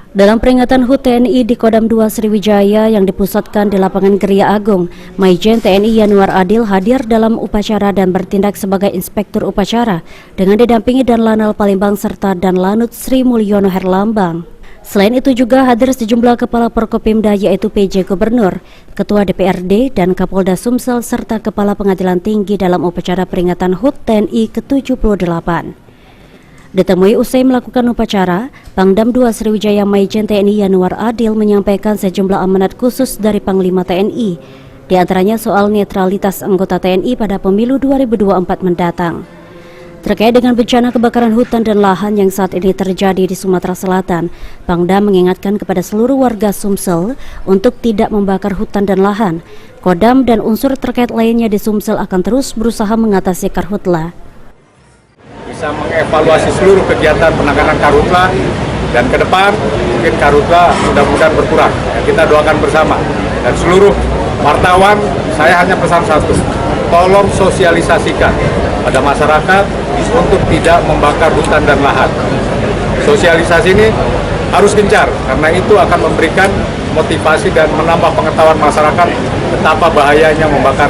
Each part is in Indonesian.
Dalam peringatan HUT TNI di Kodam 2 Sriwijaya yang dipusatkan di lapangan Geria Agung, Maijen TNI Yanuar Adil hadir dalam upacara dan bertindak sebagai inspektur upacara dengan didampingi Danlanal Palembang serta Danlanut Sri Mulyono Herlambang. Selain itu juga hadir sejumlah kepala Porkopimda yaitu PJ Gubernur, Ketua DPRD dan Kapolda Sumsel serta Kepala Pengadilan Tinggi dalam upacara peringatan HUT TNI ke-78. Ditemui usai melakukan upacara, Pangdam 2 Sriwijaya Maijen TNI Yanuar Adil menyampaikan sejumlah amanat khusus dari Panglima TNI, di antaranya soal netralitas anggota TNI pada pemilu 2024 mendatang. Terkait dengan bencana kebakaran hutan dan lahan yang saat ini terjadi di Sumatera Selatan, Pangdam mengingatkan kepada seluruh warga Sumsel untuk tidak membakar hutan dan lahan. Kodam dan unsur terkait lainnya di Sumsel akan terus berusaha mengatasi karhutla. Bisa mengevaluasi seluruh kegiatan penanganan karhutla dan ke depan mungkin karhutla mudah-mudahan berkurang. Kita doakan bersama dan seluruh wartawan, saya hanya pesan satu, tolong sosialisasikan pada masyarakat untuk tidak membakar hutan dan lahan. Sosialisasi ini harus gencar karena itu akan memberikan motivasi dan menambah pengetahuan masyarakat betapa bahayanya membakar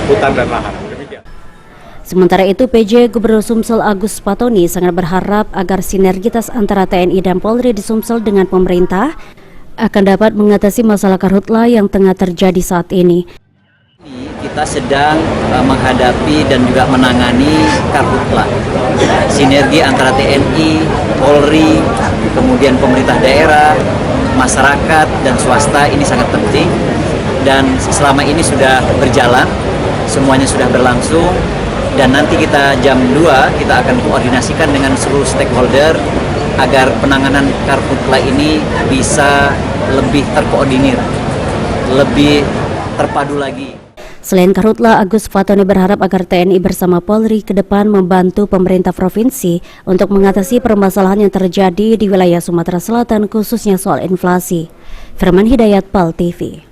hutan dan lahan. Sementara itu, PJ Gubernur Sumsel Agus Patoni sangat berharap agar sinergitas antara TNI dan Polri di Sumsel dengan pemerintah akan dapat mengatasi masalah karhutla yang tengah terjadi saat ini. Kita sedang menghadapi dan juga menangani karhutla. Sinergi antara TNI, Polri, kemudian pemerintah daerah, masyarakat, dan swasta ini sangat penting. Dan selama ini sudah berjalan, semuanya sudah berlangsung. Dan nanti kita jam 2 kita akan koordinasikan dengan seluruh stakeholder agar penanganan karhutla ini bisa lebih terkoordinir, lebih terpadu lagi. Selain karhutla, Agus Fatoni berharap agar TNI bersama Polri ke depan membantu pemerintah provinsi untuk mengatasi permasalahan yang terjadi di wilayah Sumatera Selatan khususnya soal inflasi. Firman Hidayat, PAL TV.